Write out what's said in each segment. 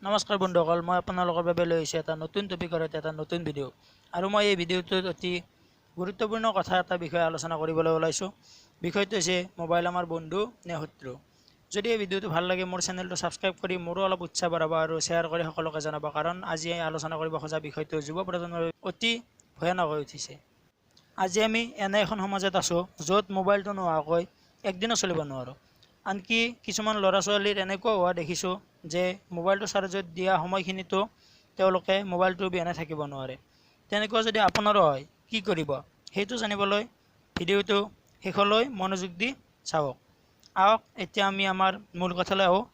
নমস্কাৰ বন্ধুসকল, মই আপোনালোকৰ বাবে লৈ আহিছোঁ এটা নতুন টপিকৰ এটা নতুন ভিডিঅ' আৰু মই এই ভিডিঅ'টোত অতি গুৰুত্বপূৰ্ণ কথা এটা বিষয়ে আলোচনা কৰিবলৈ ওলাইছোঁ। বিষয়টো হৈছে মোবাইল আমাৰ বন্ধু নে শত্ৰু। যদি এই ভিডিঅ'টো ভাল লাগে মোৰ চেনেলটো ছাবস্ক্ৰাইব কৰি মোৰো অলপ উৎসাহ বঢ়াব আৰু শ্বেয়াৰ কৰি সকলোকে জনাব, কাৰণ আজি আলোচনা কৰিব খোজা বিষয়টো যুৱ প্ৰজন্মৰ অতি ভয়ানক হৈ উঠিছে। আজি আমি এনে এখন সমাজত আছোঁ য'ত মোবাইলটো নোহোৱাকৈ একদিনো চলিব নোৱাৰোঁ। আনকি কিছুমান ল'ৰা ছোৱালীৰ এনেকুৱা হোৱা দেখিছোঁ যে মোবাইলটো চাৰ্জত দিয়া সময়খিনিতো তেওঁলোকে মোবাইলটোৰ অবিহনে থাকিব নোৱাৰে। তেনেকুৱা যদি আপোনাৰো হয় কি কৰিব, সেইটো জানিবলৈ ভিডিঅ'টো শেষলৈ মনোযোগ দি চাওক। আহক এতিয়া আমি আমাৰ মূল কথালৈ আহোঁ।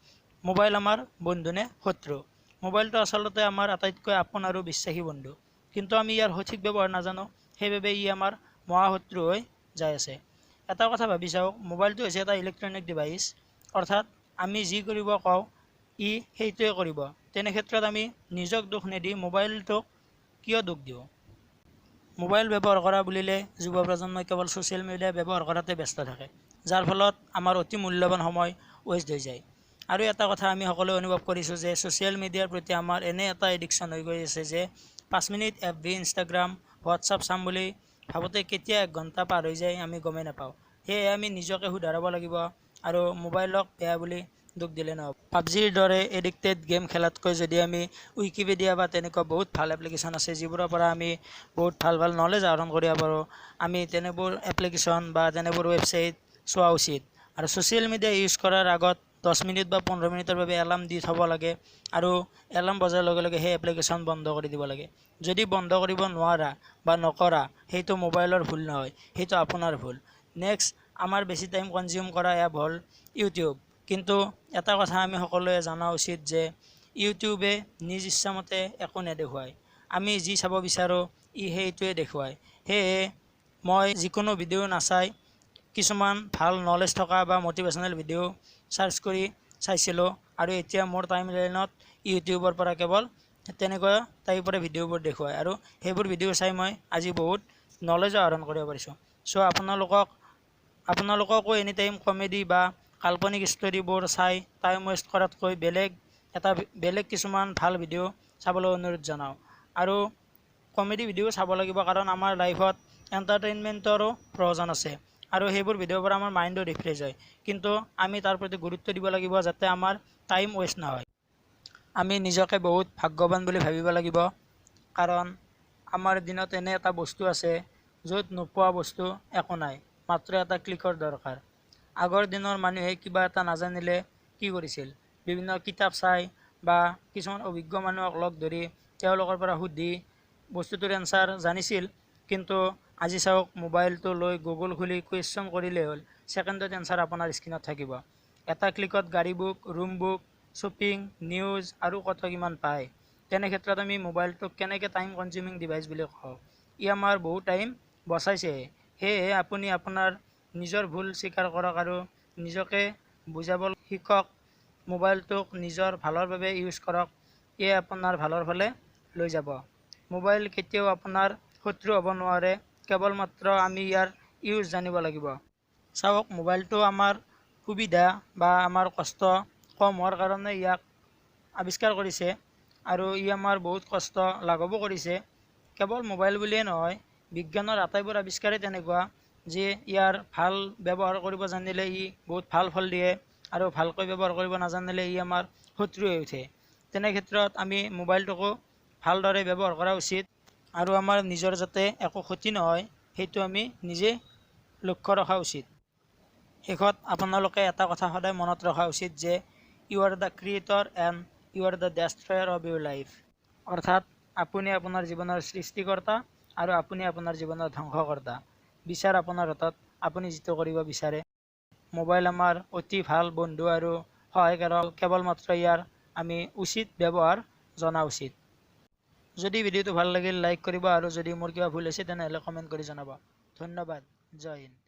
মোবাইল আমাৰ বন্ধু নে শত্ৰু। মোবাইলটো আচলতে আমাৰ আটাইতকৈ আপোন আৰু বিশ্বাসী বন্ধু, কিন্তু আমি ইয়াৰ সঠিক ব্যৱহাৰ নাজানো, সেইবাবে ই আমাৰ মহাশত্ৰু হৈ যাই আছে। এটা কথা ভাবি চাওক, মোবাইলটো হৈছে এটা ইলেক্ট্ৰনিক ডিভাইচ, অৰ্থাৎ আমি যি কৰিব কওঁ ই সেইটোৱে কৰিব। তেনে ক্ষেত্ৰত আমি নিজক দোষ নিদি মোবাইলটোক কিয় দোষ দিওঁ। মোবাইল ব্যৱহাৰ কৰা বুলিলে যুৱ প্ৰজন্মই কেৱল ছ'চিয়েল মিডিয়া ব্যৱহাৰ কৰাতে ব্যস্ত থাকে, যাৰ ফলত আমাৰ অতি মূল্যৱান সময় ৱেষ্ট হৈ যায়। আৰু এটা কথা আমি সকলোৱে অনুভৱ কৰিছোঁ যে ছ'চিয়েল মিডিয়াৰ প্ৰতি আমাৰ এনে এটা এডিকশ্যন হৈ গৈ আছে যে 5 মিনিট FB, ইনষ্টাগ্ৰাম, হোৱাটছআপ চাম বুলি ভাবোঁতে কেতিয়া 1 ঘণ্টা পাৰ হৈ যায় আমি গমেই নাপাওঁ। সেয়ে আমি নিজকে শুধৰাব লাগিব আৰু মোবাইলক বেয়া বুলি দোষ দিলে নহ'ব। পাবজিৰ দৰে এডিক্টেড গেম খেলাতকৈ যদি আমি উইকিপিডিয়া বা তেনেকুৱা বহুত ভাল এপ্লিকেশ্যন আছে যিবোৰৰ পৰা আমি বহুত ভাল নলেজ আহৰণ কৰিব পাৰোঁ, আমি তেনেবোৰ এপ্লিকেশ্যন বা তেনেবোৰ ৱেবছাইট চোৱা উচিত। আৰু ছ'চিয়েল মিডিয়া ইউজ কৰাৰ আগত 10 মিনিট বা 15 মিনিটৰ বাবে এলাৰ্ম দি থ'ব লাগে আৰু এলাৰ্ম বজাৰ লগে লগে সেই এপ্লিকেশ্যন বন্ধ কৰি দিব লাগে। যদি বন্ধ কৰিব নোৱাৰা বা নকৰা, সেইটো মোবাইলৰ ভুল নহয়, সেইটো আপোনাৰ ভুল। নেক্সট, আমাৰ বেছি টাইম কনজিউম কৰা এপ হ'ল ইউটিউব। কিন্তু এটা কথা আমি সকলোৱে জনা উচিত যে ইউটিউবে নিজ ইচ্ছামতে একো নেদেখুৱায়। আমি যি চাব বিচাৰোঁ ই সেইটোৱে দেখুৱায়। সেয়ে মই যিকোনো ভিডিঅ' নাচাই কিছুমান ভাল নলেজ থকা বা মটিভেশ্যনেল ভিডিঅ' চাৰ্চ কৰি চাইছিলোঁ, আৰু এতিয়া মোৰ টাইম লাইনত ইউটিউবৰ পৰা কেৱল তেনেকুৱা টাইপৰে ভিডিঅ'বোৰ দেখুৱায়, আৰু সেইবোৰ ভিডিঅ' চাই মই আজি বহুত নলেজো আহৰণ কৰিব পাৰিছোঁ। চ' আপোনালোককো এনি টাইম কমেডি বা কাল্পনিক ষ্টৰিবোৰ চাই টাইম ৱেষ্ট কৰাতকৈ বেলেগ কিছুমান ভাল ভিডিঅ' চাবলৈ অনুৰোধ জনাওঁ। আৰু কমেডি ভিডিঅ' চাব লাগিব, কাৰণ আমাৰ লাইফত এণ্টাৰটেইনমেণ্টৰো প্ৰয়োজন আছে আৰু সেইবোৰ ভিডিঅ'ৰ পৰা আমাৰ মাইণ্ডো ৰিফ্ৰেছ হয়। কিন্তু আমি তাৰ প্ৰতি গুৰুত্ব দিব লাগিব যাতে আমাৰ টাইম ৱেষ্ট নহয়। আমি নিজকে বহুত ভাগ্যৱান বুলি ভাবিব লাগিব, কাৰণ আমাৰ দিনত এনে এটা বস্তু আছে য'ত নোপোৱা বস্তু একো নাই, মাত্ৰ এটা ক্লিকৰ দৰকাৰ। আগৰ দিনৰ মানুহে কিবা এটা নাজানিলে কি কৰিছিল, বিভিন্ন কিতাপ চাই বা কিছুমান অভিজ্ঞ মানুহক লগ ধৰি তেওঁলোকৰ পৰা সুধি বস্তুটোৰ এনচাৰ জানিছিল। কিন্তু আজি চাওক, মোবাইলটো লৈ গুগল খুলি কুৱেশ্যন কৰিলেই হ'ল, ছেকেণ্ডত এনচাৰ আপোনাৰ স্ক্ৰীণত থাকিব। এটা ক্লিকত গাড়ী book, room book, shopping, news আৰু কত কিমান পায়। তেনে ক্ষেত্ৰত আমি মোবাইলটোক কেনেকৈ টাইম কনজিউমিং ডিভাইচ বুলি কওঁ। ই আমাৰ বহুত টাইম বচাইছে। সেয়েহে আপুনি আপোনাৰ নিজৰ ভুল স্বীকাৰ কৰক আৰু নিজকে বুজাব শিকক। মোবাইলটোক নিজৰ ভালৰ বাবে ইউজ কৰক, ইয়ে আপোনাৰ ভালৰ ফালে লৈ যাব। মোবাইল কেতিয়াও আপোনাৰ শত্ৰু হ'ব নোৱাৰে, কেৱল মাত্ৰ আমি ইয়াৰ ইউজ জানিব লাগিব। চাওক, মোবাইলটো আমাৰ সুবিধা বা আমাৰ কষ্ট কম হোৱাৰ কাৰণে ইয়াক আৱিষ্কাৰ কৰিছে, আৰু ই আমাৰ বহুত কষ্ট লাঘৱো কৰিছে। কেৱল মোবাইল বুলিয়ে নহয়, বিজ্ঞানৰ আটাইবোৰ আৱিষ্কাৰেই তেনেকুৱা যে ইয়াৰ ভাল ব্যৱহাৰ কৰিব জানিলে ই বহুত ভাল ফল দিয়ে, আৰু ভালকৈ ব্যৱহাৰ কৰিব নাজানিলে ই আমাৰ শত্ৰু হৈ উঠে। তেনে ক্ষেত্ৰত আমি মোবাইলটোকো ভালদৰে ব্যৱহাৰ কৰা উচিত, আৰু আমাৰ নিজৰ যাতে একো ক্ষতি নহয় সেইটো আমি নিজে লক্ষ্য ৰখা উচিত। শেষত আপোনালোকে এটা কথা সদায় মনত ৰখা উচিত যে you are the creator and you are the destroyer of your life. অৰ্থাৎ আপুনি আপোনাৰ জীৱনৰ সৃষ্টিকৰ্তা আৰু আপুনি আপোনাৰ জীৱনৰ ধ্বংসকৰ্তা। বিচাৰ আপোনাৰ হাতত, আপুনি যিটো কৰিব বিচাৰে। মোবাইল আমাৰ অতি ভাল বন্ধু আৰু সহায়কাৰক, কেৱল মাত্ৰ ইয়াৰ আমি উচিত ব্যৱহাৰ জনা উচিত। যদি ভিডিঅ'টো ভাল লাগিল লাইক কৰিব, আৰু যদি মোৰ কিবা ভুল হৈছে তেনেহ'লে কমেণ্ট কৰি জনাব। ধন্যবাদ। জয় হিন্দ।